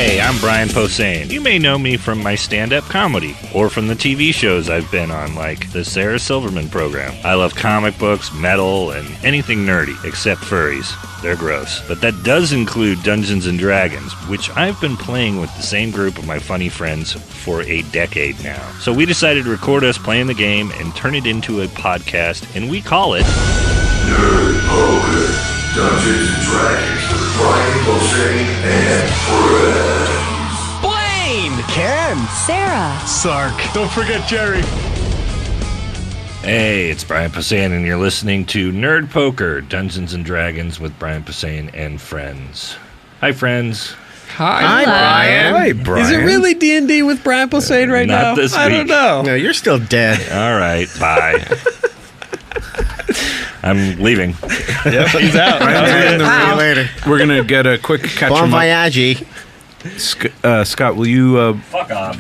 Hey, I'm Brian Posehn. You may know me from my stand-up comedy or from the TV shows I've been on, like the Sarah Silverman program. I love comic books, metal, and anything nerdy, except furries. They're gross. But that does include Dungeons & Dragons, which I've been playing with the same group of my funny friends for a decade now. So we decided to record us playing the game and turn it into a podcast, and we call it Nerd Poker. Dungeons & Dragons with Brian Posehn and friends. Blaine! Ken! Sarah! Sark. Don't forget Gerry. Hey, it's Brian Posehn, and you're listening to Nerd Poker, Dungeons & Dragons with Brian Posehn and friends. Hi, friends. Hi, Brian. Hi, Brian. Is it really D&D with Brian Posehn right now? Not this week. I don't know. No, you're still dead. All right, bye. I'm leaving. Yep, he's out. Later. We're going to get a quick catch Bon 'em up. voyage. Scott, will you Fuck off.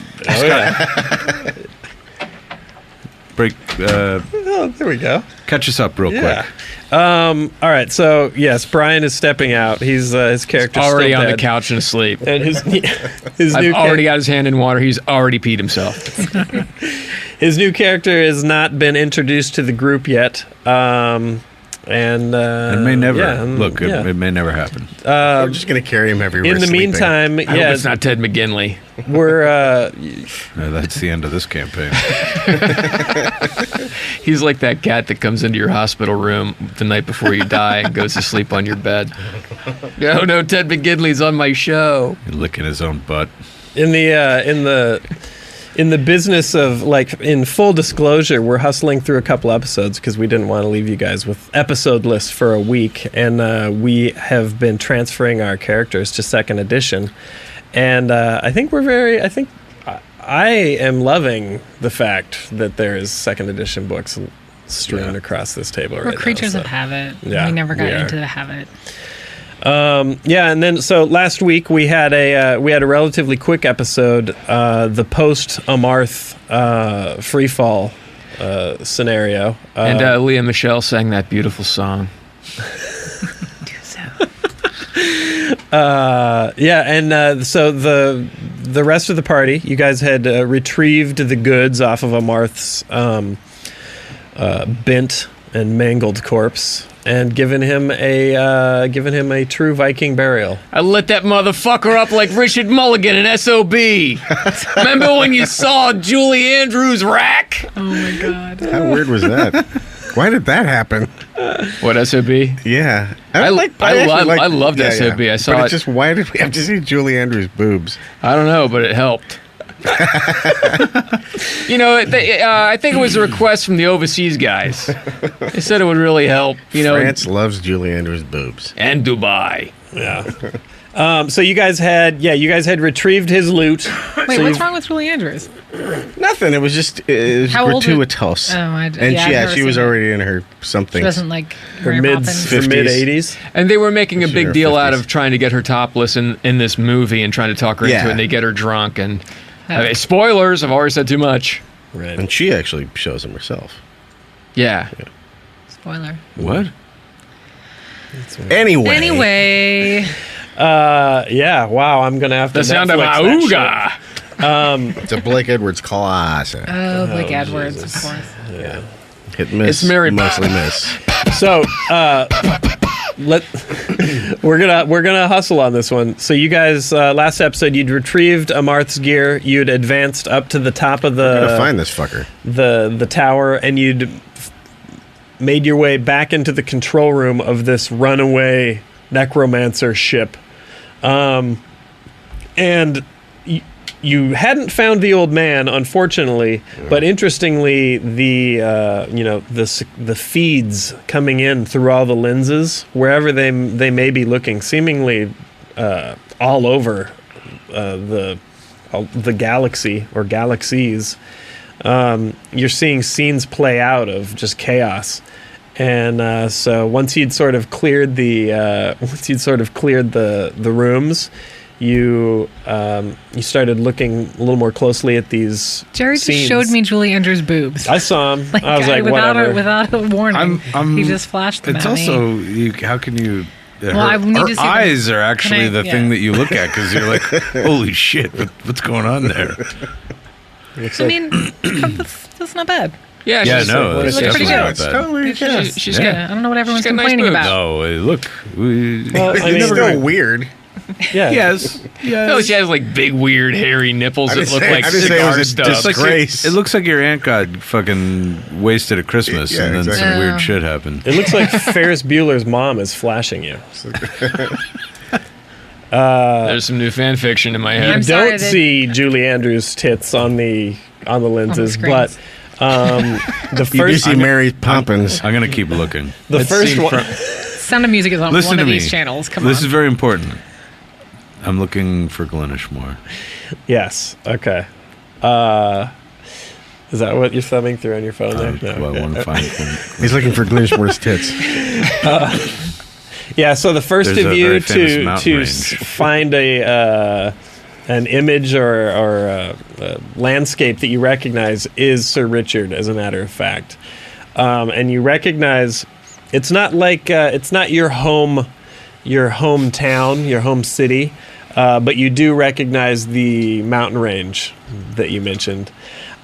break Oh, there we go. catch us up real Yeah. quick? All right. So, yes, Brian is stepping out. He's his character's Already still on dead. the couch and asleep. And his I've new already got his hand in water. He's already peed himself. his new character has not been introduced to the group yet. And It may never. yeah, Look, yeah. it may never happen. We're just going to carry him everywhere. In the sleeping. meantime, I hope yeah, it's not Ted McGinley. we're That's the end of this campaign. He's like that cat that comes into your hospital room the night before you die and goes to sleep on your bed. No, Ted McGinley's on my show. Licking his own butt. in the business of, like, in full disclosure, we're hustling through a couple episodes because we didn't want to leave you guys with episode lists for a week, and we have been transferring our characters to second edition, and I am loving the fact that there is second edition books strewn across this table right now. We're creatures so. of habit. Yeah, we never got we are. into the habit. Yeah, and then so last week we had a relatively quick episode, the post Amarth freefall scenario, And Leah Michelle sang that beautiful song. yeah, and so the rest of the party, you guys had retrieved the goods off of Amarth's bent and mangled corpse, and given him a true Viking burial. I lit that motherfucker up like Richard Mulligan in SOB. Remember when you saw Julie Andrews' rack? Oh my god. How weird was that? Why did that happen? What, SOB? Yeah. I actually loved SOB. I saw but it. it's just, why did we have to see Julie Andrews' boobs? I don't know, but it helped. I think it was a request from the overseas guys. They said it would really help. France loves Julie Andrews' boobs. And Dubai. Yeah. So you guys had retrieved his loot. Wait, what's wrong with Julie Andrews? Nothing. It was just How old gratuitous. I've And never she was seen it. already in her something. She doesn't like Her Mary mid Poppins. 80s. And they were making a She's in big her deal 50s. out of trying to get her topless in this movie and trying to talk her into Yeah. it, and they get her drunk. And Oh. spoilers, I've already said too much. Right. And she actually shows him herself. Yeah. Spoiler. What? Anyway. Yeah. Wow. I'm gonna have to. The sound of Netflix that auga. shit. It's a Blake Edwards class. Oh, Blake Edwards, of course. Yeah. Hit miss. It's Mary mostly miss. So we're gonna hustle on this one. So you guys, last episode, you'd retrieved Amarth's gear. You'd advanced up to the top of I'm gonna find this fucker. the tower, and you'd made your way back into the control room of this runaway necromancer ship, and you hadn't found the old man, unfortunately, but interestingly, the feeds coming in through all the lenses, wherever they may be looking, seemingly all over the galaxy or galaxies, you're seeing scenes play out of just chaos. And so once you'd sort of cleared the rooms, you started looking a little more closely at these Gerry just scenes. showed me Julie Andrews' boobs. I saw him. I was like, without whatever. without a warning. I'm- he just flashed them It's at me. also, how can you Well, I need her to see eyes are actually I- the yeah. thing that you look at because you're like, holy shit, what's going on there? I mean, that's not bad. Yeah, Yeah, she's, no, It it's looks pretty definitely good. not It's bad. totally yeah. she's Yeah. got. I don't know what everyone's got nice complaining boobs. about. No, look. Well, I mean, It's still weird. yeah. Yes. No, she has like big, weird, hairy nipples that look like I didn't say it cigar was a stubs. It's like disgrace. it looks like your aunt got fucking wasted at Christmas Yeah, and then exactly. some Yeah. weird shit happened. It looks like Ferris Bueller's mom is flashing you. There's some new fan fiction in my I'm head. sorry Don't that- see Julie Andrews' tits on the lenses, screens. but the You do first see Mary Poppins. I'm gonna keep looking. the Let's first see one. Sound of Music is on Listen one to of me. these channels. Come This on. is very important. I'm looking for Glenishmore. Yes. Okay. Is that what you're thumbing through on your phone there? Do No, I okay. want to find He's looking for Glenishmore's tits. Yeah. So the first There's of a you very famous mountain to range. find an image or landscape that you recognize is Sir Richard, as a matter of fact, and you recognize it's not like it's not your hometown, your home city, but you do recognize the mountain range that you mentioned.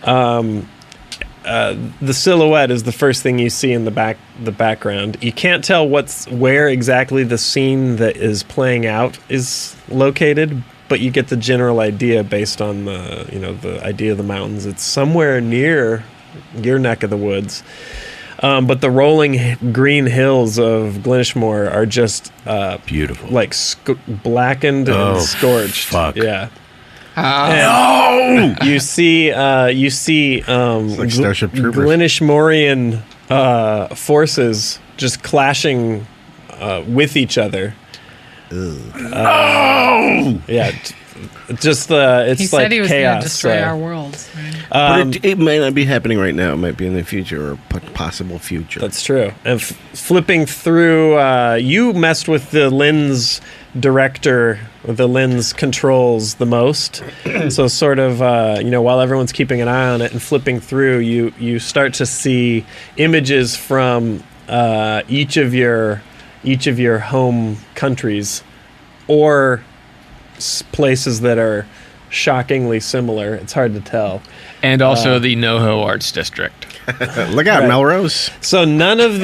The silhouette is the first thing you see in the background. You can't tell where exactly the scene that is playing out is located, but you get the general idea based on the idea of the mountains. It's somewhere near your neck of the woods. But the rolling green hills of Glenishmore are just beautiful. like blackened Oh, and scorched. fuck. Yeah. Ah. And you see like Starship Troopers. Glenishmorian forces just clashing with each other. Yeah, just it's he like said he was going chaos. to destroy so- our worlds. Right? But it might not be happening right now. It might be in the future or possible future. That's true. And flipping through, you messed with the lens director, the lens controls the most. So sort of, while everyone's keeping an eye on it and flipping through, you start to see images from each of your home countries, or places that are shockingly similar. It's hard to tell. And also the NoHo Arts District. Look out, Right. Melrose. So none of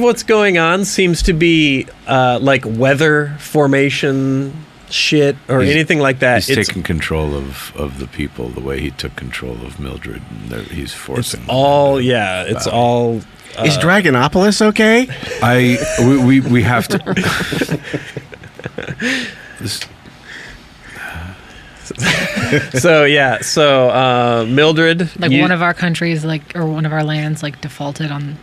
what's going on seems to be like weather formation shit or anything like that. He's taking control of the people the way he took control of Mildred. And he's forcing them all into yeah. It's battle. all Is Dragonopolis okay? We have to. This, so yeah. So Mildred, Like you- one of our countries, or one of our lands, defaulted on.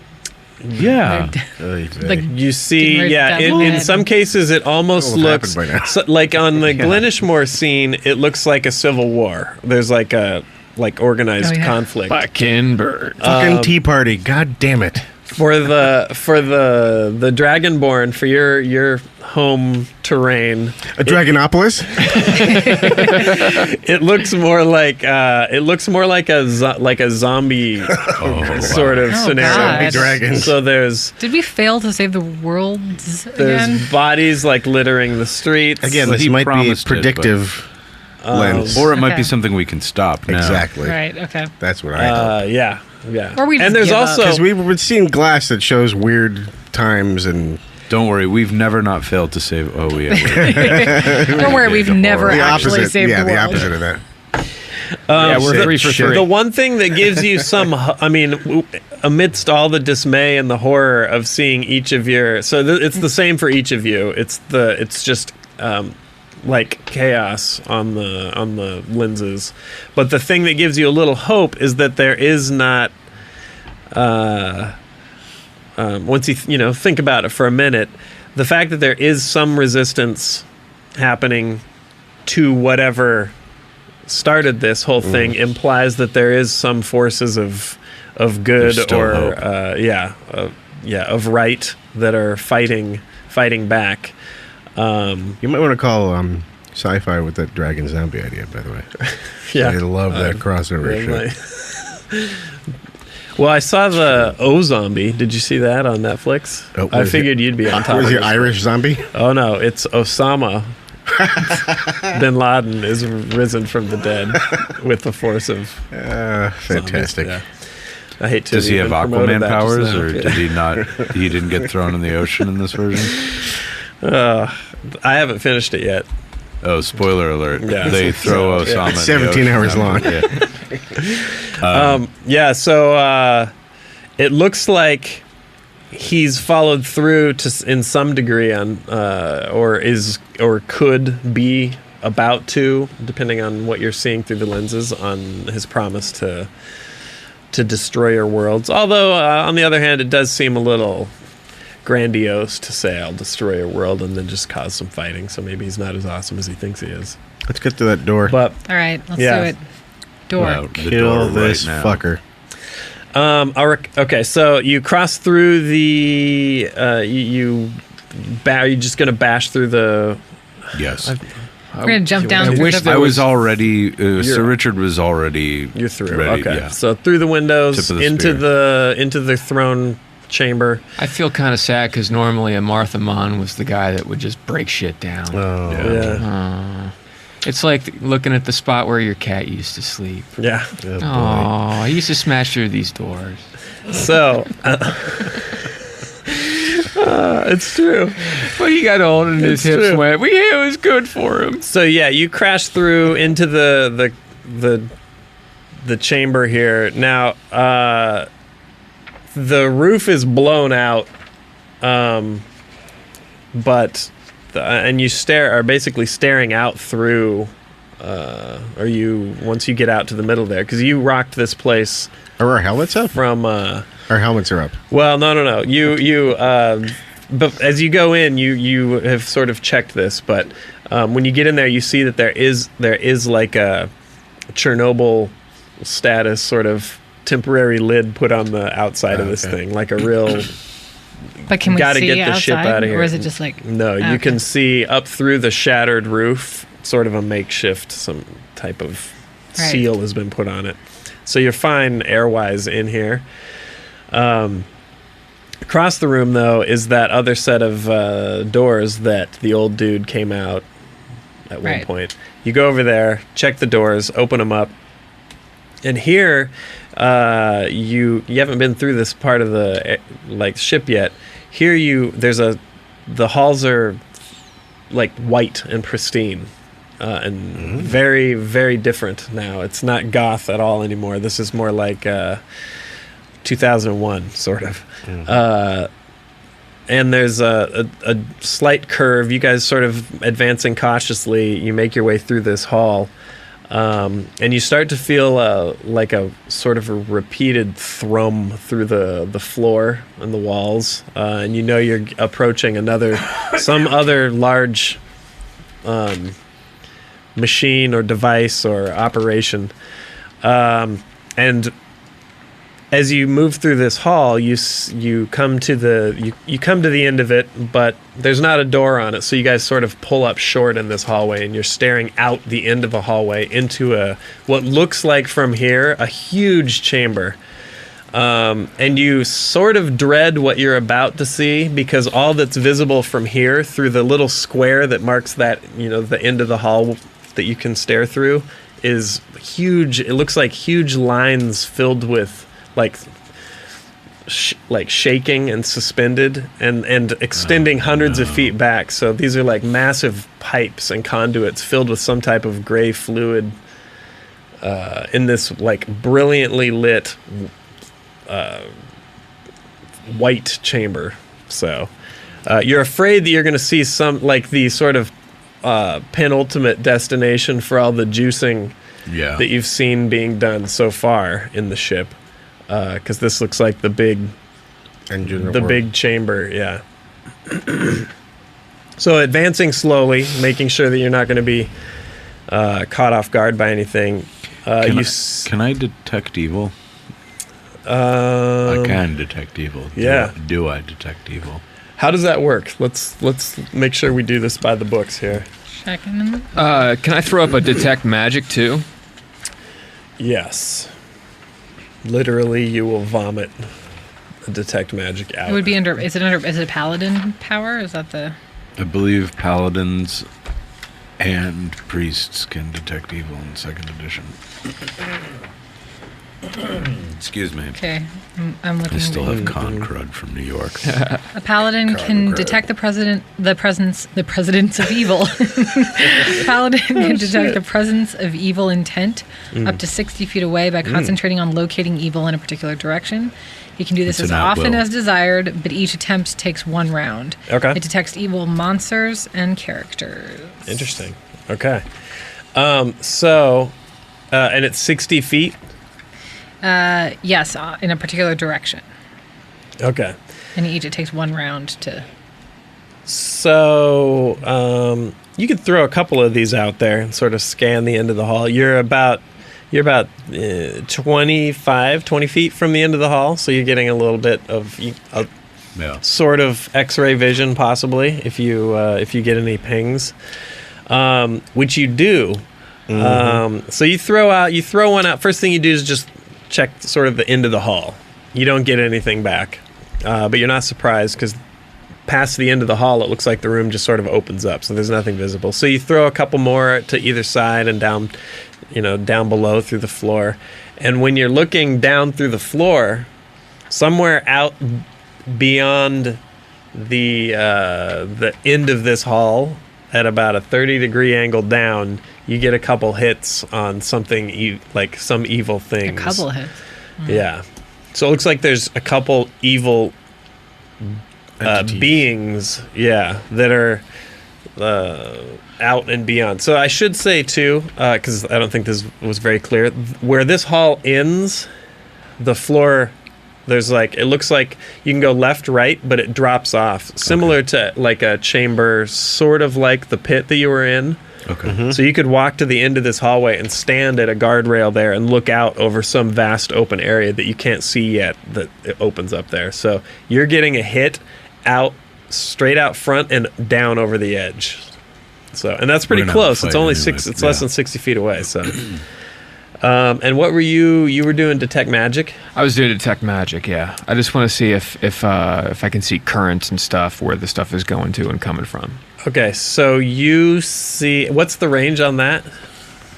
yeah. Like you see, Getting rid of yeah. that In moment. some cases, it almost What looks happened by now? like on the Glenishmore scene. It looks like a civil war. There's like a organized Oh, yeah. conflict. Fucking bird. Fucking Tea Party. God damn it. For the Dragonborn, for your home terrain, A Dragonopolis? it looks more like a zombie sort of Oh, scenario. God. Dragons. So there's Did we fail to save the worlds again? bodies like littering the streets. Again, Well, this he might be a promised it, predictive lens. Or it might be Okay. something we can stop now. Exactly. Right. Okay. That's what I thought. Yeah. Or we just and there's give up. also Because we've seen glass that shows weird times and Don't worry, we've never not failed to save. Oh, we have. Don't worry, we've never the actually opposite. saved Yeah, the the world. opposite of that. Yeah, we're 3 for 3. the one thing that gives you some, amidst all the dismay and the horror of seeing each of your, so it's the same for each of you. It's just like chaos on the lenses, but the thing that gives you a little hope is that there is not. Once you think about it for a minute, the fact that there is some resistance happening to whatever started this whole thing implies that there is some forces of good There's still or hope. of right that are fighting back. You might want to call sci-fi with that dragon zombie idea, by the way. Yeah. I love that crossover shit. Well, I saw the O Zombie. Did you see that on Netflix? Oh, I was figured you'd be on top Was of he it. Irish zombie? Oh, no. It's Osama bin Laden is risen from the dead with the force of Fantastic. zombies. Yeah. I hate to Does he have even promote Aquaman that just powers, now. or Yeah. did he not? He didn't get thrown in the ocean in this version. I haven't finished it yet. Oh, spoiler alert! Yeah. They throw Yeah. Osama. It's in the 17 ocean hours long. Yeah. So it looks like he's followed through in some degree on, or could be about to, depending on what you're seeing through the lenses, on his promise to destroy your worlds. Although, on the other hand, it does seem a little grandiose to say I'll destroy your world and then just cause some fighting. So maybe he's not as awesome as he thinks he is. Let's get to that door. But All right, let's Yeah. do it. Door. Well, the Kill door this right now. fucker. okay, so you cross through the you're just gonna bash through the. Yes. We're gonna jump down. I through wish the there I was was- already. Sir Richard was already. You're through. Ready, Okay, yeah. so through the windows Tip of the into the throne chamber. I feel kind of sad because normally a Martha Mon was the guy that would just break shit down. Oh. Yeah, It's like looking at the spot where your cat used to sleep. yeah. Oh, boy. Oh, I used to smash through these doors. So it's true. Well, he got old and his It's hips true. went. It was good for him. So yeah, you crash through into the chamber here. Now, the roof is blown out, but and you are basically staring out through. Once you get out to the middle there, because you rocked this place Are our helmets up? from. Our helmets are up. Well, no. You but as you go in, you have sort of checked this, but when you get in there, you see that there is like a Chernobyl status sort of temporary lid put on the outside of this Okay. thing, like a real. But can we Gotta see get the outside, ship outta here. or is it just like? No, you Okay. can see up through the shattered roof, sort of a makeshift, some type of Right. seal has been put on it. So you're fine airwise in here. Across the room, though, is that other set of doors that the old dude came out at one Right. point. You go over there, check the doors, open them up, and here you haven't been through this part of the ship yet. Here the halls are like white and pristine. And very, very different now. It's not goth at all anymore. This is more like 2001, sort of. And there's a slight curve. You guys sort of advancing cautiously. You make your way through this hall. And you start to feel like a sort of a repeated thrum through the floor and the walls. And you know you're approaching some other large machine or device or operation. And as you move through this hall, you come to the end of it, but there's not a door on it. So you guys sort of pull up short in this hallway, and you're staring out the end of a hallway into what looks like from here a huge chamber. And you sort of dread what you're about to see, because all that's visible from here through the little square that marks that, the end of the hall that you can stare through is huge. It looks like huge lines filled with like shaking and suspended and extending hundreds of feet back. So these are like massive pipes and conduits filled with some type of gray fluid in this like brilliantly lit white chamber. So you're afraid that you're going to see some like the sort of penultimate destination for all the juicing that you've seen being done so far in the ship, because this looks like the big chamber. Yeah. So advancing slowly, making sure that you're not going to be caught off guard by anything. Can I detect evil? I can detect evil. Yeah. Do I detect evil? How does that work? Let's make sure we do this by the books here. Checking. Can I throw up a detect magic too? Yes. Literally, you will vomit a detect magic out. It would be under. Is it a paladin power? Is that the? I believe paladins and priests can detect evil in 2nd edition. Excuse me. Okay, I'm looking. I still have con crud from New York. A paladin can detect the presence of evil. Paladin can detect the presence of evil intent up to 60 feet away by concentrating on locating evil in a particular direction. He can do this It's as an often at-will. as desired, but each attempt takes 1 round. Okay. It detects evil monsters and characters. Interesting. Okay. And it's 60 feet? Yes, in a particular direction. Okay. And each it takes 1 round to. So, you could throw a couple of these out there and sort of scan the end of the hall. You're about 20 feet from the end of the hall, so you're getting a little bit of Yeah. sort of X-ray vision, possibly, if you get any pings, which you do. So you throw one out. First thing you do is just check sort of the end of the hall. You don't get anything back, but you're not surprised because past the end of the hall, it looks like the room just sort of opens up, so there's nothing visible. So you throw a couple more to either side and down below through the floor. And when you're looking down through the floor, somewhere out beyond the end of this hall, at about a 30-degree angle down, you get a couple hits on something like some evil A things. couple hits. Yeah. So it looks like there's a couple evil beings, that are out and beyond. So I should say, too, because I don't think this was very clear, where this hall ends, the floor, it looks like you can go left, right, but it drops off. Similar to like a chamber, sort of like the pit that you were in. Okay. So you could walk to the end of this hallway and stand at a guardrail there and look out over some vast open area that you can't see yet that it opens up there. So you're getting a hit straight out front and down over the edge. So, and that's pretty We're gonna have close. a It's fight only anyway. it's less than 60 feet away. So, and what were you were doing detect magic? I was doing detect magic. Yeah, I just want to see if I can see currents and stuff where the stuff is going to and coming from. Okay, so you see, what's the range on that?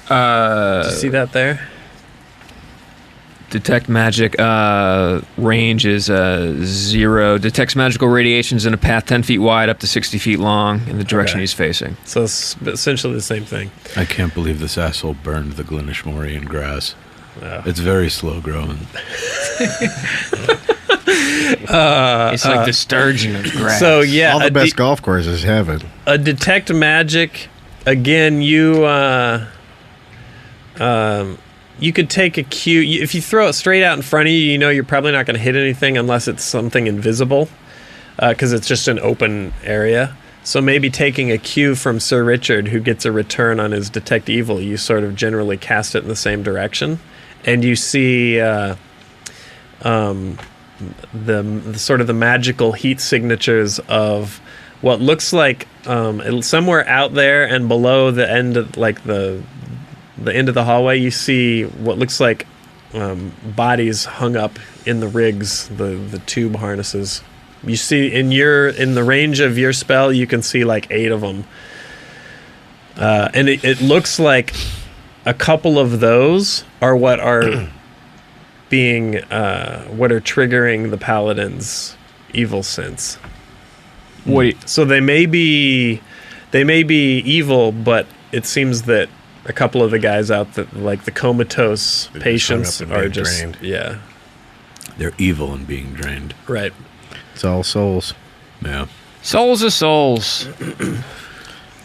Did you see that there? Detect magic range is 0. Detects magical radiations in a path 10 feet wide up to 60 feet long in the direction Okay. he's facing. So it's essentially the same thing. I can't believe this asshole burned the Glenishmorian grass. Oh. It's very slow growing. It's like the sturgeon of grass. So yeah, All the best golf courses have it. a detect magic. Again, you could take a cue. If you throw it straight out in front of you, you know you're probably not going to hit anything unless it's something invisible, because it's just an open area. So maybe taking a cue from Sir Richard, who gets a return on his detect evil, you sort of generally cast it in the same direction, and you see the sort of the magical heat signatures of what looks like somewhere out there and below the end of the end of the hallway. You see what looks like bodies hung up in the rigs, the tube harnesses. You see in the range of your spell, you can see like 8 of them, and it looks like a couple of those are what are being what are triggering the paladin's evil sense. So they may be evil, but it seems that a couple of the guys out that like the comatose They're just patients hung up and are being just drained. yeah, They're evil and being drained. right. It's all souls. Yeah. Souls of Souls.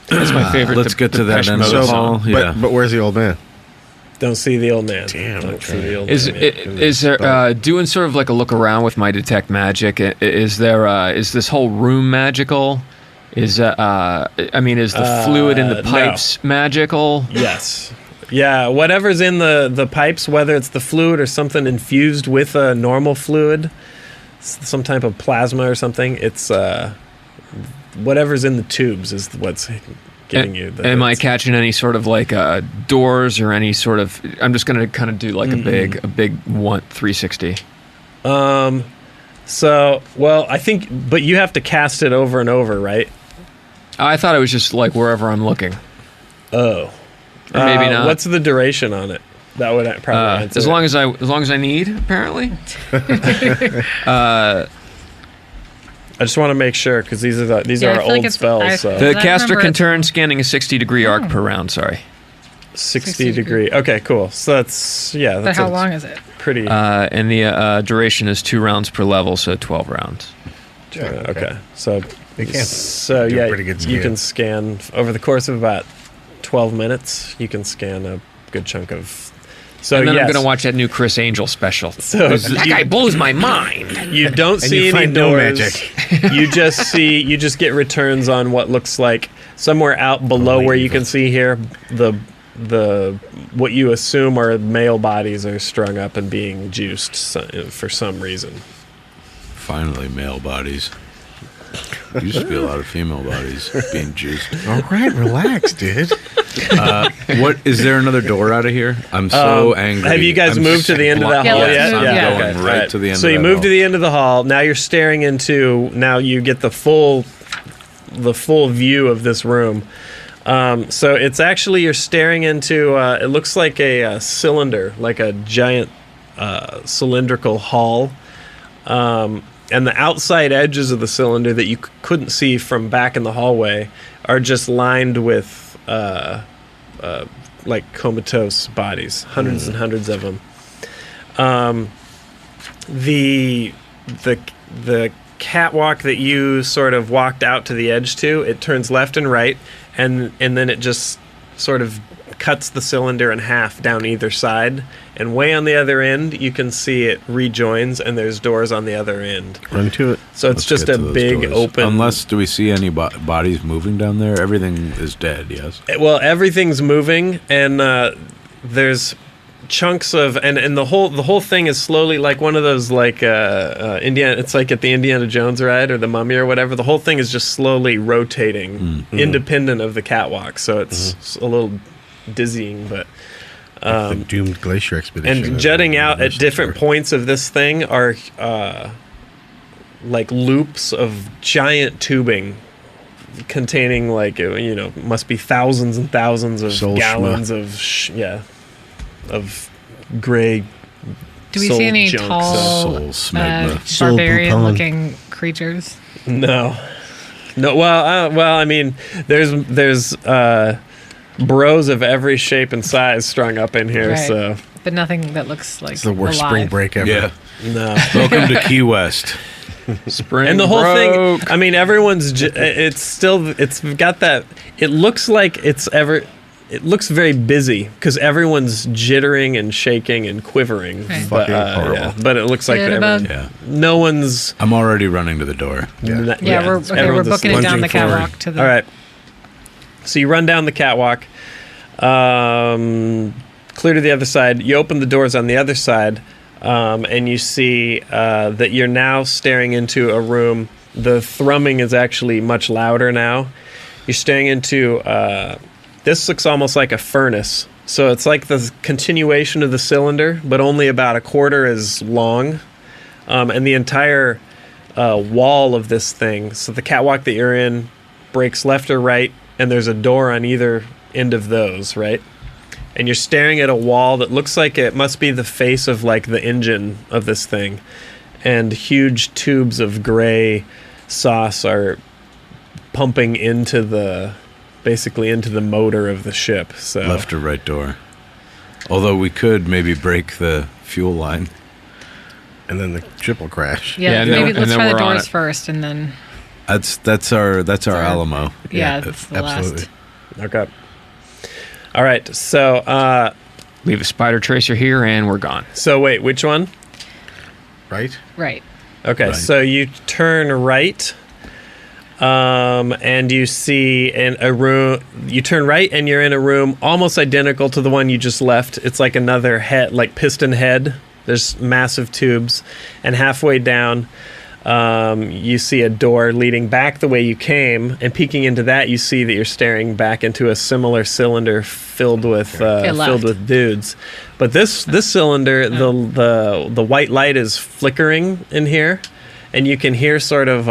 That's my favorite. Let's get to that Depeche end Mode of the song. hall. Yeah. But where's the old man? Don't see the old man. Damn, Don't okay. see the old Is man. is there doing sort of like a look around with my detect magic? Is this whole room magical? Is the fluid in the No. pipes magical? Yes. Yeah, whatever's in the pipes, whether it's the fluid or something infused with a normal fluid, some type of plasma or something, it's whatever's in the tubes is what's giving you the Am I hits. catching any sort of like doors or any sort of? I'm just going to kind of do like a big 360. So, well, I think, but you have to cast it over and over, right? I thought it was just like wherever I'm looking. Oh. Or maybe not. What's the duration on it? That would probably answer as it. long as I need, apparently. I just want to make sure, because these are I feel like old it's- spells. So. The I caster remember can it's- turn, scanning a 60-degree arc per round. Sorry. 60 degree. Okay, cool. So that's, yeah. But That's how long is it? Pretty. And the duration is 2 rounds per level, so 12 rounds. Okay. So, They can so do yeah, pretty good you scan. can scan over the course of about 12 minutes. You can scan a good chunk of. So And then yes, I'm going to watch that new Chris Angel special. So That guy blows my mind. you don't see you any find no doors. magic. you just get returns on what looks like somewhere out below where you can see here the what you assume are male bodies are strung up and being juiced for some reason. Finally, male bodies. There used to be a lot of female bodies being juiced. All right, relax, dude. What is there another door out of here? I'm so angry. Have you guys I'm moved to the end of that Yeah, hall let's yet? move, I'm yeah. going okay. right All to the end. So of you that move hall. to the end of the hall. Now you're staring into. Now you get the full view of this room. So it's actually you're staring into. It looks like a cylinder, like a giant cylindrical hall. And the outside edges of the cylinder that you couldn't see from back in the hallway are just lined with like comatose bodies, hundreds and hundreds of them. The catwalk that you sort of walked out to the edge to, it turns left and right, and then it just sort of cuts the cylinder in half down either side, and way on the other end you can see it rejoins and there's doors on the other end. Run to it. So it's Let's just get a to those big doors. open. Unless, do we see any bodies moving down there? Everything is dead. Yes. Well, everything's moving, and there's chunks of and the whole thing is slowly like one of those like Indiana. It's like at the Indiana Jones ride or the Mummy or whatever. The whole thing is just slowly rotating, independent of the catwalk. So it's a little dizzying, but. The doomed glacier expedition. And jutting out at different points of this thing are like loops of giant tubing containing like must be thousands and thousands of Soul gallons of of gray. Do we soul see any junk, tall, Soul smegma. Soul barbarian-looking creatures? No. Well, I mean, there's bros of every shape and size strung up in here, Right. so But nothing that looks like It's the worst alive. spring break ever. Yeah. no. Welcome to Key West. Spring And the whole broke. thing, I mean, it's got that, it looks like it looks very busy because everyone's jittering and shaking and quivering. Right. But, Fucking horrible. but it looks like Jitterbug. Yeah. no one's. I'm already running to the door. Yeah. Yeah, we're booking it lunging down the forward. catwalk to the. All right. So you run down the catwalk, clear to the other side. You open the doors on the other side, and you see that you're now staring into a room. The thrumming is actually much louder now. You're staring into. This looks almost like a furnace. So it's like the continuation of the cylinder, but only about a quarter as long. And the entire wall of this thing, so the catwalk that you're in breaks left or right, and there's a door on either end of those, right? And you're staring at a wall that looks like it must be the face of like the engine of this thing. And huge tubes of gray sauce are pumping basically into the motor of the ship. So Left or right door. Although we could maybe break the fuel line. And then the ship will crash. Yeah, and maybe then- let's and then try the we're on doors it. first, and then That's our Alamo. yeah, that's the absolutely. last. okay. All right. So Leave a spider tracer here, and we're gone. wait, which one? Right? Right. Okay, Right. so you turn right, and you see in a room. You turn right, and you're in a room almost identical to the one you just left. It's like another head, like piston head. There's massive tubes, and halfway down, You see a door leading back the way you came, and peeking into that, you see that you're staring back into a similar cylinder filled with dudes. But this cylinder, the white light is flickering in here, and you can hear sort of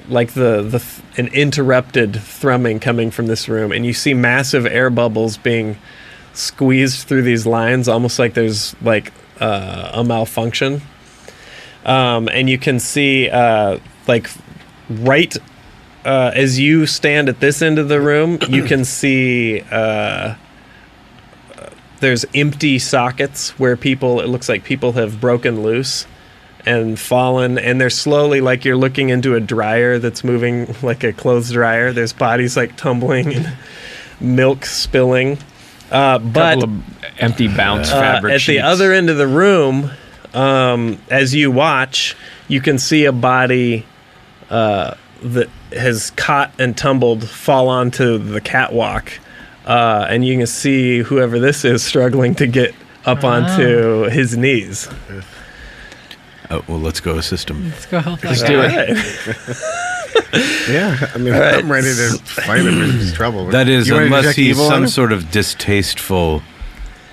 like an interrupted thrumming coming from this room, and you see massive air bubbles being squeezed through these lines, almost like there's like a malfunction. And you can see like right as you stand at this end of the room, you can see there's empty sockets where it looks like people have broken loose and fallen, and they're slowly, like you're looking into a dryer that's moving like a clothes dryer. There's bodies like tumbling and milk spilling. But couple of empty bounce fabric at sheets. the other end of the room, as you watch, you can see a body that has caught and tumbled fall onto the catwalk, and you can see whoever this is struggling to get up onto his knees. Well, let's go assist him. Let's go help that Let's guy. do it. Yeah, I mean, I'm ready to fight him in his trouble. That is, You wanna unless detect he's evil on some him? sort of distasteful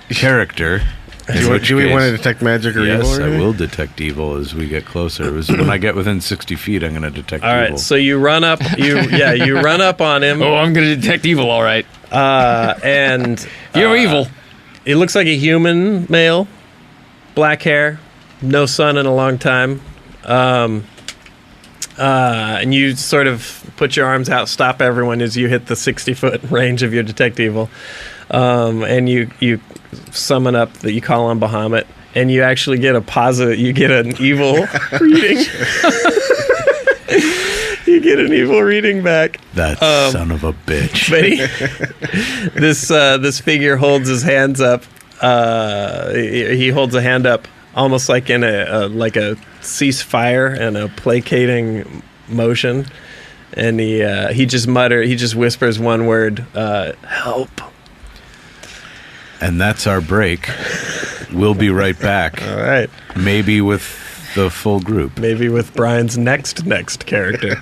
character. Do we want to detect magic or evil? Yes, Or I anything? will detect evil as we get closer. When I get within 60 feet, I'm going to detect All evil. right, so you run up. You run up on him, Oh, I'm gonna detect evil. All right. and You're evil. he looks like a human male, black hair, no sun in a long time. And you sort of put your arms out, stop everyone as you hit the 60-foot range of your detect evil. And you summon up that you call on Bahamut, and you actually get a positive. You get an evil reading. You get an evil reading back. That son of a bitch. But this figure holds his hands up. He holds a hand up, almost like in a ceasefire and a placating motion. And he just whispers one word, help. And that's our break. We'll be right back. All right. Maybe with the full group. Maybe with Brian's next character.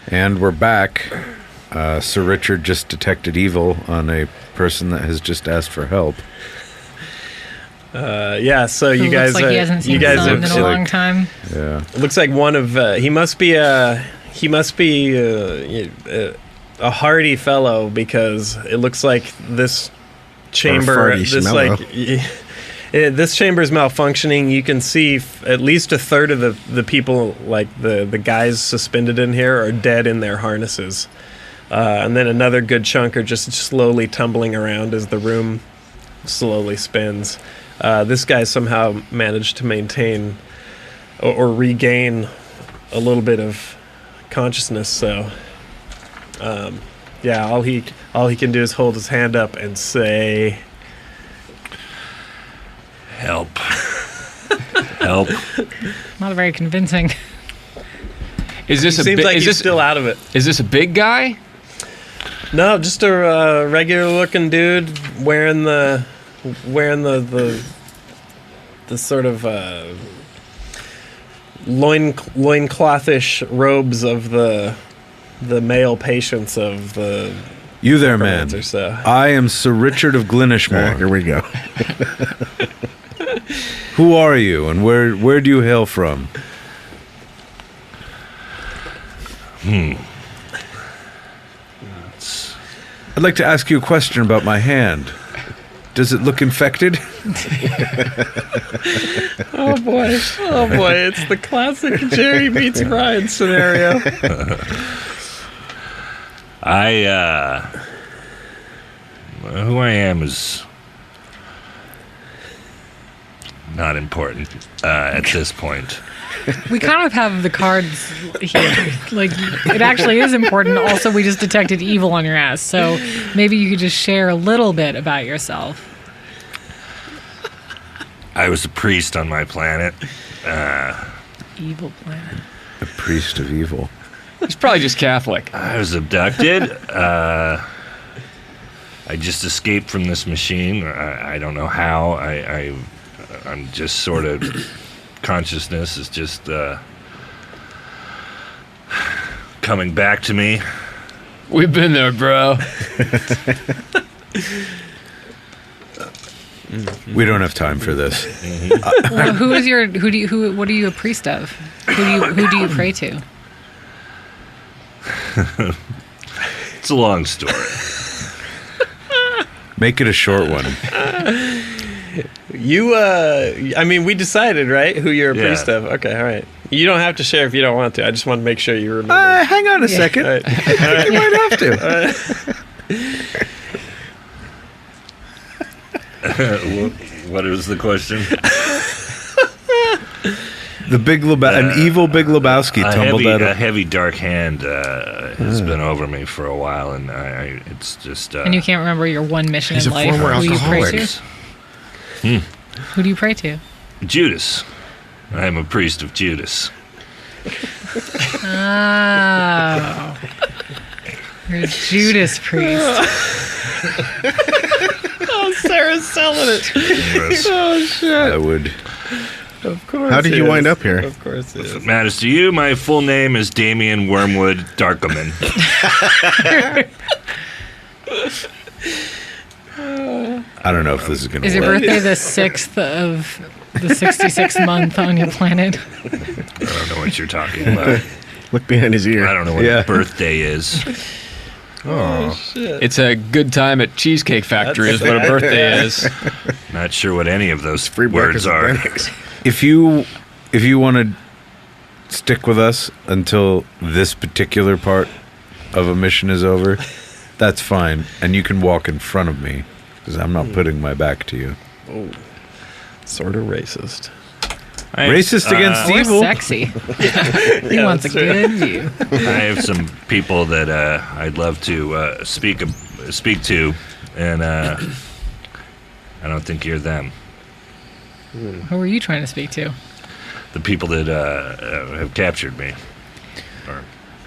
And we're back. Sir Richard just detected evil on a person that has just asked for help. Yeah, so Who you guys looks like he hasn't seen you guys sun in have a long time. Yeah. it looks like one of he must be a hardy fellow, because it looks like this chamber this chamber is malfunctioning. You can see at least a third of the people, like the guys suspended in here, are dead in their harnesses, and then another good chunk are just slowly tumbling around as the room slowly spins. This guy somehow managed to maintain or regain a little bit of consciousness, so yeah, all he can do is hold his hand up and say, Help. Help. Not very convincing. Is this a seems bi- like is he's this still out of it. is this a big guy? No, just a regular looking dude wearing the sort of loinclothish robes of the male patients of the You there, Or man. so. I am Sir Richard of All right, Glenishmore. here we go. Who are you, and where do you hail from? I'd like to ask you a question about my hand. Does it look infected? Oh boy, it's the classic Gerry meets Brian scenario. Who I am is not important at this point. We kind of have the cards here. Like, it actually is important. Also, we just detected evil on your ass. So maybe you could just share a little bit about yourself. I was a priest on my planet. Evil planet. A priest of evil. He's probably just Catholic. I was abducted. I just escaped from this machine. I don't know how. I'm just sort of consciousness is just coming back to me. We've been there, bro. We don't have time for this. Well, what are you a priest of? Who do you pray to? It's a long story. Make it a short one. We decided, right, who you're a Yeah. priest of. Okay, all right. You don't have to share if you don't want to. I just want to make sure you remember. Hang on a second. All right. I think you might have to. What is the question? The an evil Big Lebowski tumbled out A of... heavy dark hand has been over me for a while, and it's just... And you can't remember your one mission He's in a life. former Who you pray alcoholic. to? Who do you pray to? Judas. I am a priest of Judas. Oh. You're a Judas priest. Sarah's selling it. Yes. I would... Of course. How did you wind up here? Of course it If it is. matters to you, my full name is Damian Wormwood Darkoman. I don't know if this is going Is to your work. birthday the 6th of the 66th month on your planet? I don't know what you're talking about. Look behind his ear. I don't know what Yeah. birthday is. Oh, It's a good time at Cheesecake Factory is what a birthday is. Not sure what any of those free words breakfast at are. Benny's. If you want to stick with us until this particular part of a mission is over, that's fine. And you can walk in front of me because I'm not putting my back to you. Sort of racist. Racist against Or evil. sexy. He wants a that's true. good view. I have some people that I'd love to speak to, and I don't think you're them. Who are you trying to speak to? The people that have captured me.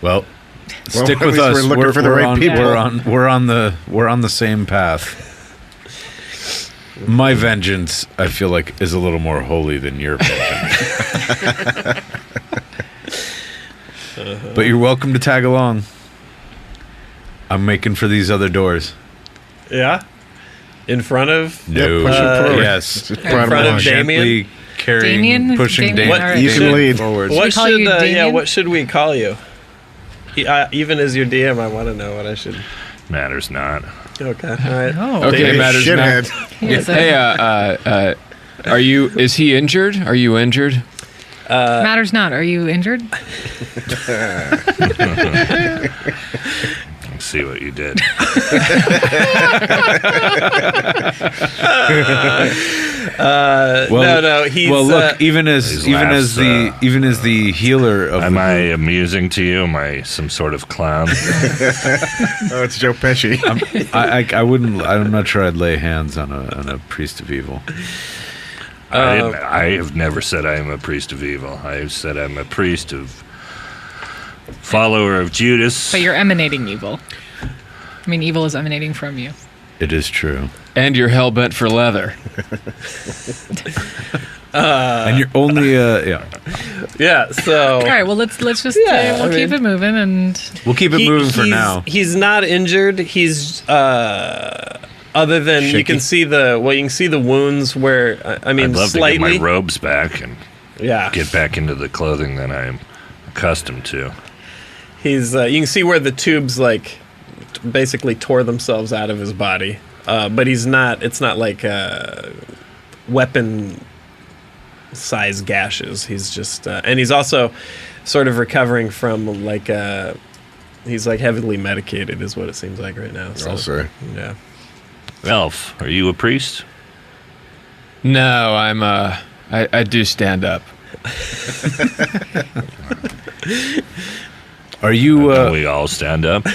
Well, stick at with least us. we're looking for the right on, people. We're on the same path. My vengeance, I feel like, is a little more holy than your vengeance. But you're welcome to tag along. I'm making for these other doors. Yeah? In front of? No. push it forward. Yes. Just In brought him front of along. Damien? Gently carrying, Damien? pushing Damien, Damien. all right. You can lead. forward. Should we call you Damien? What should we call you? Even as your DM, I want to know what I should. Matters not. Okay, all right. Oh. Okay, David matters not. shithead. He is a- Hey, are you? Is he injured? Are you injured? matters not. Are you injured? I see what you did. No, he's. Well, look, even as These the healer of Am the I group, amusing to you? Am I some sort of clown? Oh, it's Joe Pesci. I wouldn't. I'm not sure I'd lay hands on a priest of evil. I have never said I am a priest of evil. I have said I'm a priest of follower of Judas. But you're emanating evil. I mean, evil is emanating from you. It is true. And you're hell bent for leather. And you're only Yeah, so. All right. Well, let's just Yeah, we'll I keep mean- it moving and. we'll keep it moving for now. He's not injured. He's other than you Shaky. can see the wounds where I mean I'd love slightly. to get my robes back and Yeah, get back into the clothing that I'm accustomed to. he's you can see where the tubes like basically tore themselves out of his body, but he's not. It's not like weapon size gashes. He's just and he's also sort of recovering from like he's like heavily medicated is what it seems like right now. So, Oh, sorry. yeah. Elf, are you a priest? No, I'm. I do stand up. Are you? Don't we all stand up?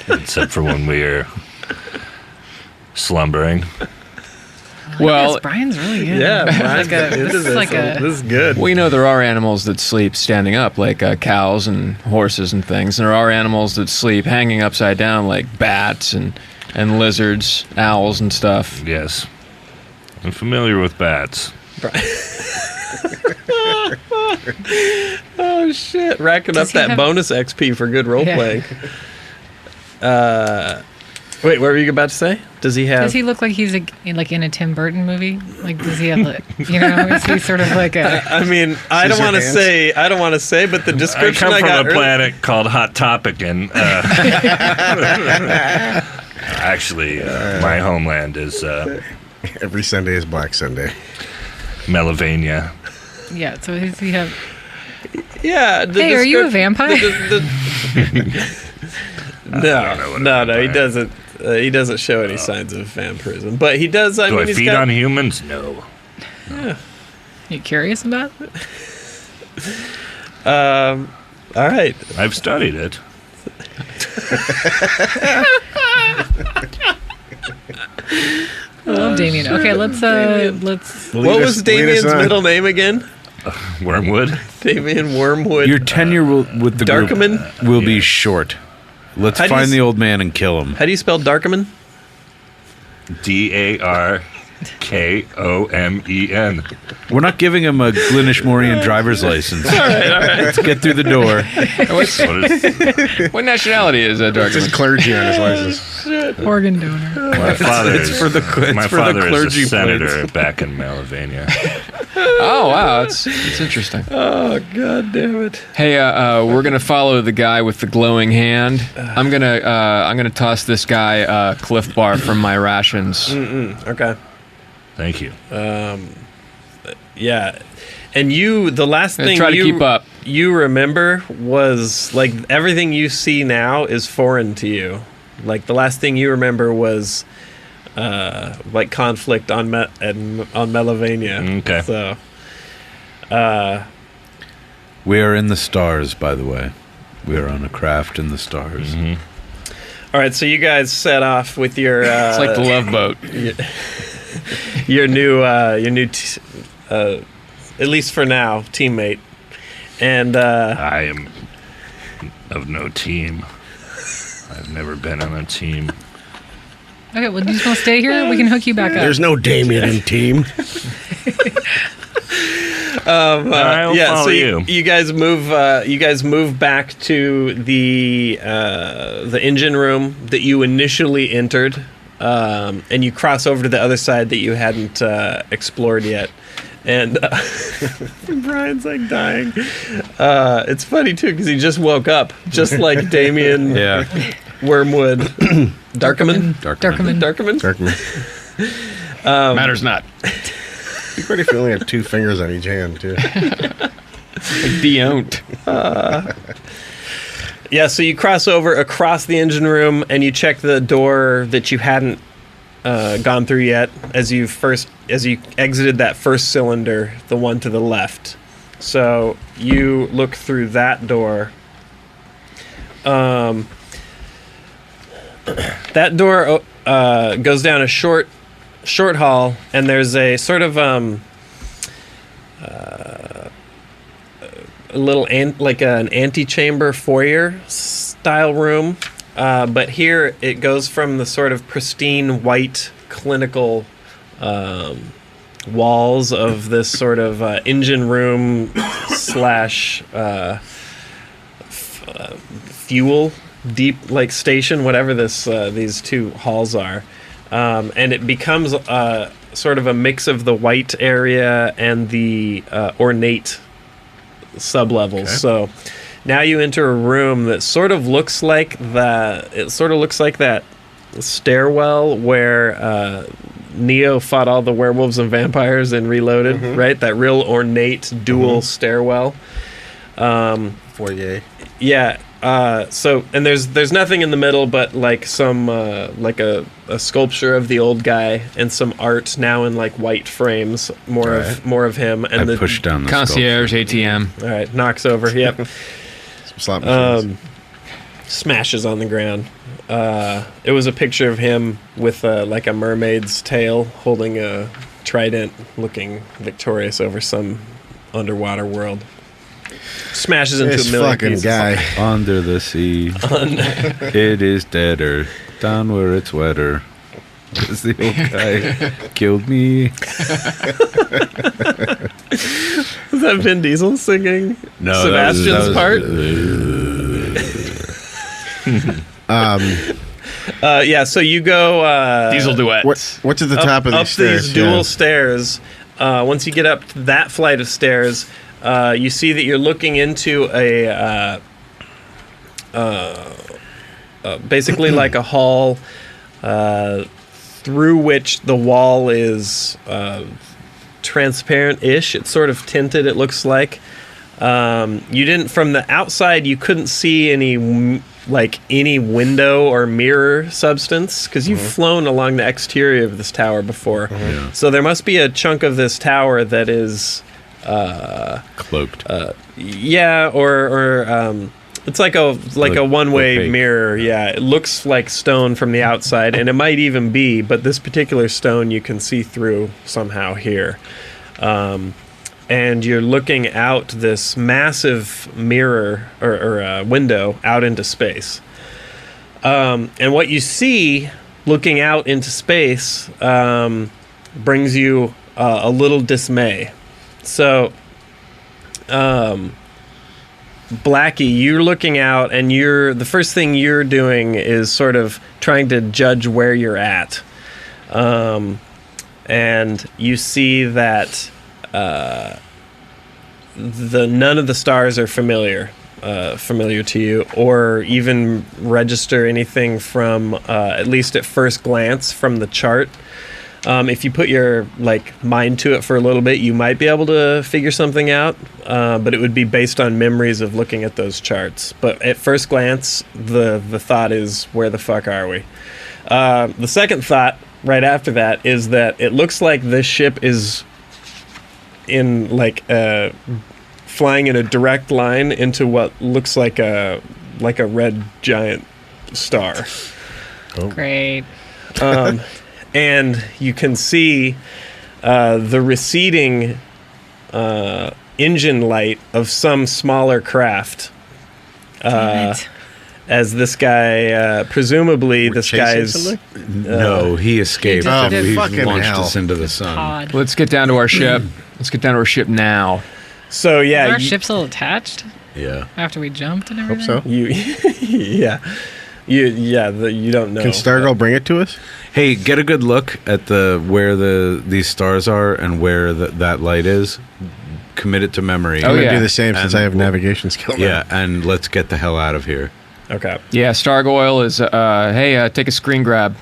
Except for when we're slumbering. Well, Yes, Brian's really good. Yeah, Brian, this is like a. this is good. we know there are animals that sleep standing up, like cows and horses and things. And there are animals that sleep hanging upside down, like bats and and lizards, owls, and stuff. Yes. I'm familiar with bats. Oh shit! Racking up that bonus XP for good role playing. Wait, what were you about to say? Does he have? Does he look like he's like in a Tim Burton movie? Like, does he have like, is he sort of like a? I mean, I don't want to say, but the description I come from a got planet called Hot Topic, and actually, my homeland is Every Sunday is Black Sunday. Melavania. Yeah. So does he have? Yeah. Hey, are you a vampire? No. He doesn't. He doesn't show any signs of vampirism, but he does. Do I feed on humans? No. Yeah. You curious about it? All right. I've studied it. I love Damien. Okay, let's. What was Damien's middle name again? Wormwood. Damien Wormwood. Your tenure with the Darkman group will be short. Let's find the old man and kill him. How do you spell Darkman? Darkomen. We're not giving him a Glynnish-Morian driver's license. All right. Let's get through the door. What nationality is that Darkman? Just clergy on his license. Organ donor. My father is for the clergy is a senator plates. back in Melavania. Oh wow, that's interesting. Oh god damn it! Hey, we're gonna follow the guy with the glowing hand. I'm gonna toss this guy a Cliff Bar from my rations. Okay. Thank you. Yeah, and the last thing try to keep up. You remember was like everything you see now is foreign to you. Like the last thing you remember was like conflict on Melavania. Okay. So, We are in the stars, by the way. We are on a craft in the stars. Mm-hmm. all right. So you guys set off with your. It's like the Love Boat. Your new, at least for now, teammate, and I am of no team. I've never been on a team. Okay, well, do you just want to stay here? We can hook you back up. There's no Damien in team. I'll follow so you. you guys move. You guys move back to the engine room that you initially entered, and you cross over to the other side that you hadn't explored yet. And Brian's like dying. It's funny too because he just woke up, just like Damien. Yeah. Wormwood. Darkman. Matters not. What if you only have 2 fingers on each hand, too? Deon't. Yeah, so you cross over across the engine room and you check the door that you hadn't gone through yet as you exited that first cylinder, the one to the left. So you look through that door. That door goes down a short hall, and there's a sort of a little like an antechamber foyer style room, but here it goes from the sort of pristine white clinical walls of this sort of engine room slash fuel deep like station, whatever this these two halls are, and it becomes sort of a mix of the white area and the ornate sublevels. Okay. So now you enter a room that sort of looks like that stairwell where Neo fought all the werewolves and vampires in Reloaded, right? That real ornate dual stairwell. Foyer. Yeah. So and there's nothing in the middle but like some like a sculpture of the old guy and some art now in like white frames, more of him. And I pushed down the concierge sculpture. ATM. All right, knocks over. Yep. Some slot machines. Smashes on the ground. It was a picture of him with like a mermaid's tail holding a trident, looking victorious over some underwater world. Smashes into this a million fucking pieces. guy Under the sea. It is deader Down where it's wetter. Because the old guy killed me. Was that Vin Diesel singing No, Sebastian's part? So you go Diesel duets. What's at the top of up these stairs? these dual stairs. Once you get up to that flight of stairs, you see that you're looking into a basically like a hall through which the wall is transparent-ish. It's sort of tinted, it looks like. You didn't, from the outside, you couldn't see any window or mirror substance because you've flown along the exterior of this tower before. Yeah. So there must be a chunk of this tower that is Cloaked. It's like a one-way opaque. mirror. Yeah, it looks like stone from the outside, and it might even be, but this particular stone you can see through somehow here. And you're looking out this massive mirror or window out into space. And what you see looking out into space brings you a little dismay. So, Blackie, you're looking out, and the first thing you're doing is sort of trying to judge where you're at. And you see that none of the stars are familiar to you, or even register anything from at least at first glance from the chart. If you put your mind to it for a little bit, you might be able to figure something out, but it would be based on memories of looking at those charts. But at first glance, the thought is, where the fuck are we? The second thought right after that is that it looks like this ship is in flying in a direct line into what looks like a red giant star. Great. And you can see the receding engine light of some smaller craft. Damn it. As this guy, presumably this guy's... No, he escaped. Oh, He fucking launched hell. us into the sun. Pod. Let's get down to our ship. Let's get down to our ship now. So, yeah. Our ship's still attached Yeah. after we jumped and Hope everything. so. You don't know. Can Stargirl bring it to us? Hey, get a good look at where these stars are and where that light is. Commit it to memory. Oh, I'm gonna yeah. do the same since And I have we'll- navigation skill. now. Yeah, and let's get the hell out of here. Okay. Yeah, Stargoyle is, hey, take a screen grab.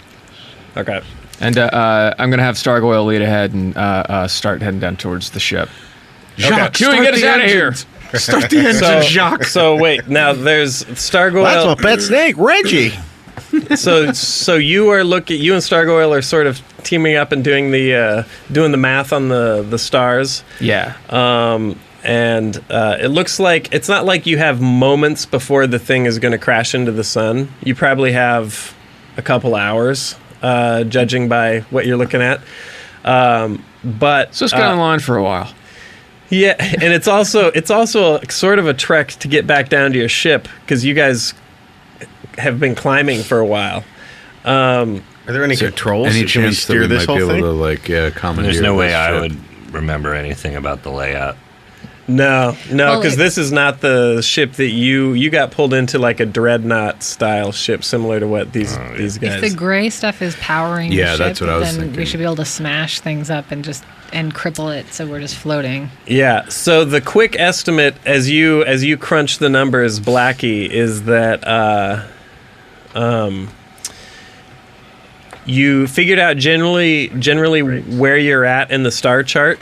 Okay. And I'm going to have Stargoyle lead ahead and start heading down towards the ship. Jacques, Huey, start get us the out of here. engines. Start the engine, So, Jacques. so wait, now there's Stargoyle. That's my pet snake, Reggie. So you and Stargoyle are sort of teaming up and doing the math on the stars. Yeah. And it looks like it's not like you have moments before the thing is going to crash into the sun. You probably have a couple hours, judging by what you're looking at. But So let's get online for a while. yeah, and it's also sort of a trek to get back down to your ship because you guys have been climbing for a while. Are there any controls? Any Can we chance that steer we this might be whole able thing? to commandeer There's no way this I ship? would remember anything about the layout. No, Well, because this is not the ship that you got pulled into, like a dreadnought style ship, similar to what these If guys. the gray stuff is powering the Yeah, ship, that's what I was then thinking. we should be able to smash things up and cripple it so we're just floating. Yeah. So the quick estimate, as you crunch the numbers, Blackie, is that you figured out generally where you're at in the star chart,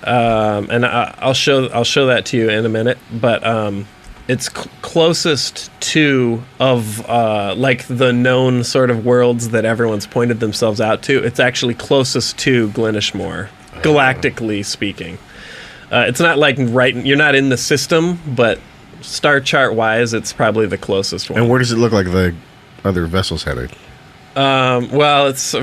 and I'll show that to you in a minute. But it's closest to like the known sort of worlds that everyone's pointed themselves out to. It's actually closest to Glenishmore, galactically speaking. It's not like you're not in the system, but star chart wise, it's probably the closest one. And where does it look like the other vessels headed? Well, it's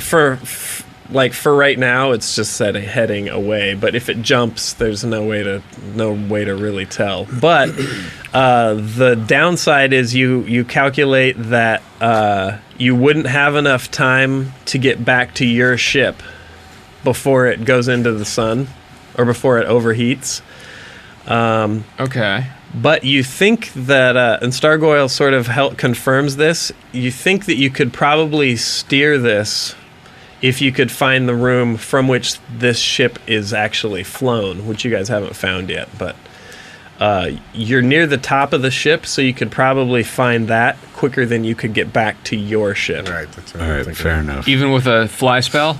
like for right now, it's just heading away. But if it jumps, there's no way to really tell. But the downside is you calculate that you wouldn't have enough time to get back to your ship before it goes into the sun or before it overheats. Okay. But you think that, and Stargoyle sort of confirms this, you think that you could probably steer this if you could find the room from which this ship is actually flown, which you guys haven't found yet. But you're near the top of the ship, so you could probably find that quicker than you could get back to your ship. Right. That's what All I'm right, thinking. fair enough. Even with a fly spell?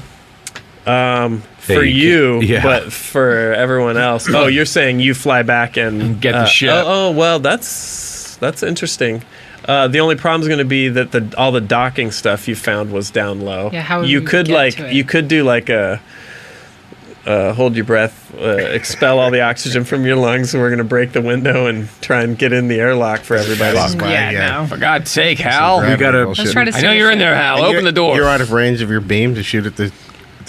For you, yeah. but for everyone else. Oh, you're saying you fly back and Get the ship. Oh, well, that's interesting. The only problem is going to be that all the docking stuff you found was down low. Yeah, how would you we could get to it? you could do like a hold your breath, expel all the oxygen from your lungs, and we're going to break the window and try and get in the airlock for everybody. Yeah, no. For God's sake, Hal. We gotta- Let's try to I know you're in there, Hal. And Open you're- the door. You're out of range of your beam to shoot at the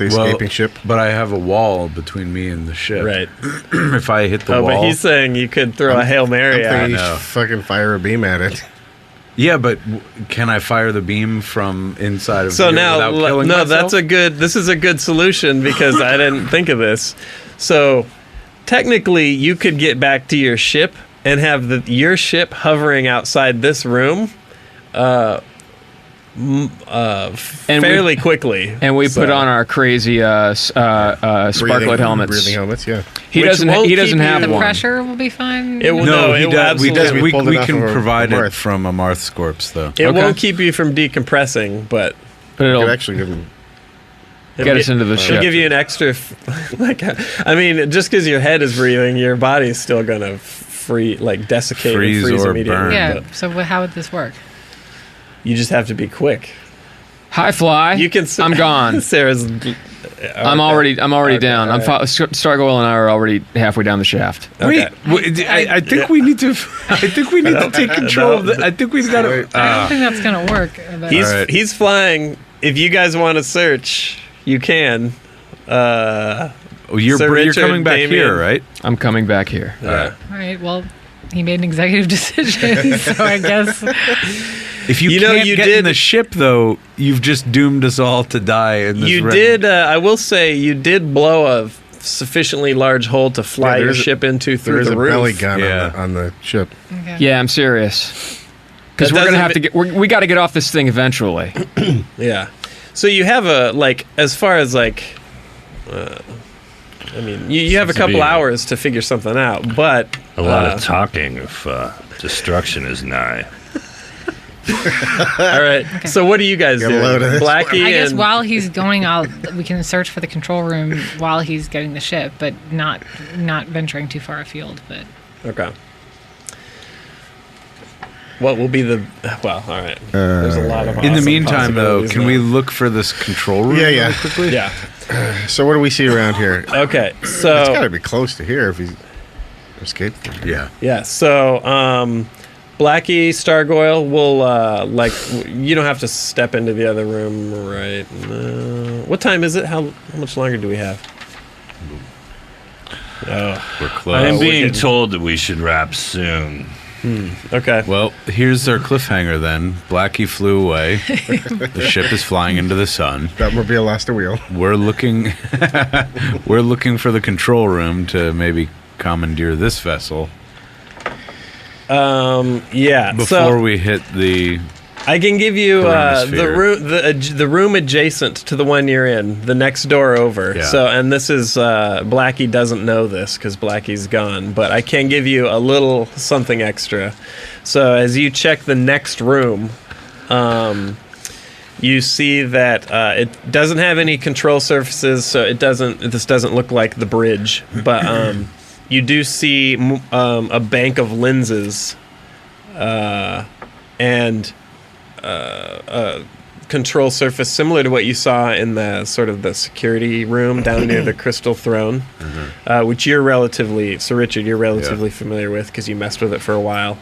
escaping ship. But I have a wall between me and the ship. Right. If I hit the Oh, wall. but he's saying you could throw a Hail Mary I'm out. thinking you know. should fucking fire a beam at it. Yeah, but can I fire the beam from inside of So here now, without killing myself? this is a good solution because I didn't think of this. So technically, you could get back to your ship and have your ship hovering outside this room fairly quickly. And we So- put on our crazy sparklet helmets. Breathing helmets, yeah. He Which doesn't. won't He doesn't keep have you- The one. pressure will be fine. It will, No, it he will does. We, absolutely. We pulled it off can of a provide it Marth. from a Marth Scorps, though. It Okay. won't keep you from decompressing, but But You it'll could actually give him. get us into the it'll ship. give you an extra. I mean, just because your head is breathing, your body's still gonna desiccate Freeze and freeze or immediately. burn. Yeah. but So how would this work? you just have to be quick. Hi, fly. You can. I'm gone. Sarah's. I'm already Okay, down. all right. Stargoyle and I are already halfway down the shaft. Okay. Wait, I think we need to. I think we need to take control of the. I think we've got to. I don't think that's gonna work. But He's All right. he's flying. If you guys want to search, you can. You're Sir Richard, coming back Damien. here, right? I'm coming back here. All right. all right. Well, he made an executive decision, so I guess. If you, You know, can't you get did- in the ship, though, you've just doomed us all to die in this. You red- did. I will say you did blow a sufficiently large hole to fly Yeah, there your is a- ship into There through is the a roof. belly gun Yeah. on the ship. Okay. Yeah, I'm serious. Because That we're gonna doesn't have to get. We got to get off this thing eventually. Yeah. So you have as far as I mean, you have a Seems to couple be hours to figure something out, but A lot of talking if destruction is nigh. all right. So what do you guys Get do? a load of this. Blackie I guess and while he's going out, we can search for the control room while he's getting the ship, but not venturing too far afield. But okay. What will be the well? All right. There's a lot of. In the awesome meantime, though, possibilities can now. we look for this control room? Yeah, yeah. really quickly? Yeah. So what do we see around here? Okay. It's got So to be close to here if he escaped. Yeah. yeah. So Blackie, Stargoyle will you don't have to step into the other room right now. What time is it? How much longer do we have? Oh, We're close. I am we're being getting- told that we should wrap soon. okay. Well, here's our cliffhanger then. Blackie flew away. The ship is flying into the sun. Batmobile lost a wheel. We're looking for the control room to maybe commandeer this vessel Yeah. before So we hit the I can give you Chromosphere. the room adjacent to the one you're in, the next door over. Yeah. So, and this is Blackie doesn't know this because Blackie's gone, but I can give you a little something extra. So, as you check the next room, you see that it doesn't have any control surfaces, so this doesn't look like the bridge, but you do see a bank of lenses and a control surface similar to what you saw in the sort of the security room down near the crystal throne, which you're relatively familiar with because you messed with it for a while.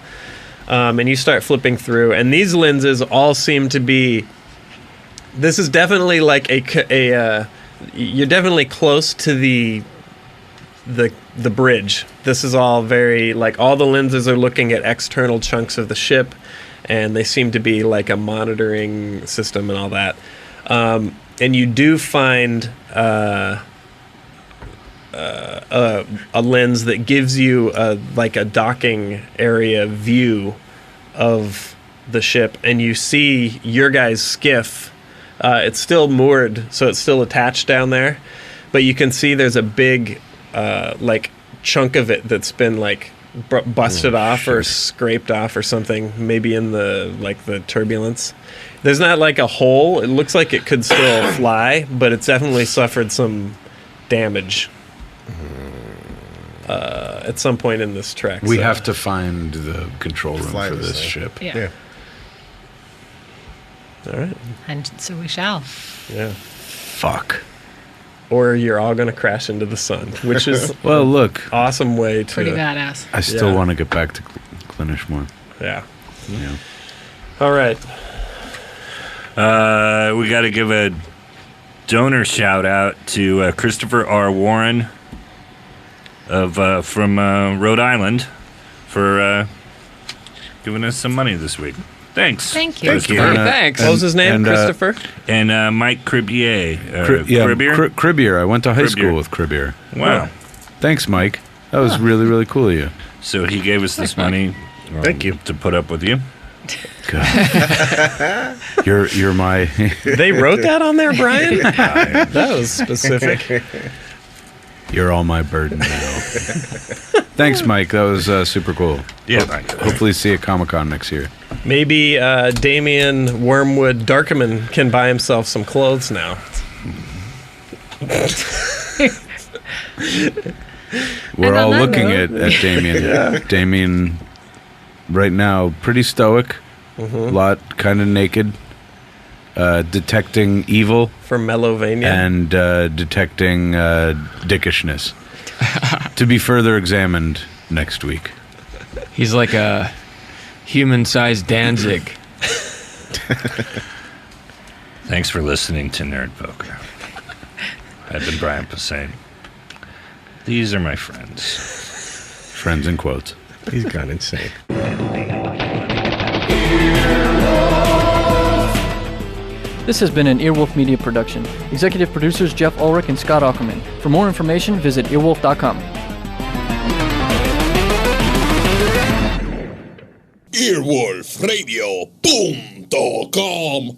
And you start flipping through, and these lenses all seem to be. This is definitely like a you're definitely close to the bridge. This is all very, like, all the lenses are looking at external chunks of the ship, and they seem to be like a monitoring system and all that. And you do find a lens that gives you like a docking area view of the ship, and you see your guys' skiff. It's still moored, so it's still attached down there, but you can see there's a big like chunk of it that's been like busted off or scraped off or something, maybe in the turbulence. There's not like a hole. It looks like it could still fly, but it's definitely suffered some damage at some point in this trek. We have to find the control room Fly for this this thing. ship. Yeah. All right. And so we shall. Yeah. Fuck. Or you're all going to crash into the sun, which is Well, look, awesome way to... Pretty badass. I still Yeah. want to get back to Clinishmore. Yeah. Yeah. All right. We got to give a donor shout out to Christopher R. Warren from Rhode Island for giving us some money this week. Thanks. Thank you. Thank you. Hey, thanks. What was his name? and, Christopher? And Mike Cribier. Cribbier? Cribbier. I went to high Cribbier. school with Cribbier. Wow. Thanks, Mike. That was really, really cool of you. So he gave us this money. Thank you. To put up with you. God. You're my... They wrote that on there, Brian? That was specific. You're all my burden now. Thanks, Mike. That was super cool. Yeah. Hopefully see you at Comic-Con next year. Maybe Damian Wormwood Darkerman can buy himself some clothes now. We're And on all that looking note- at Damien. Damien, right now, pretty stoic. Lot kind of naked. Detecting evil From Melovania. and detecting dickishness. To be further examined next week. He's like a human-sized Danzig. Thanks for listening to Nerd Poker. I've been Brian Posehn. These are my friends. Friends in quotes. He's gone insane. This has been an Earwolf Media production. Executive producers Jeff Ulrich and Scott Ackerman. For more information, visit earwolf.com. Earwolfradio.com.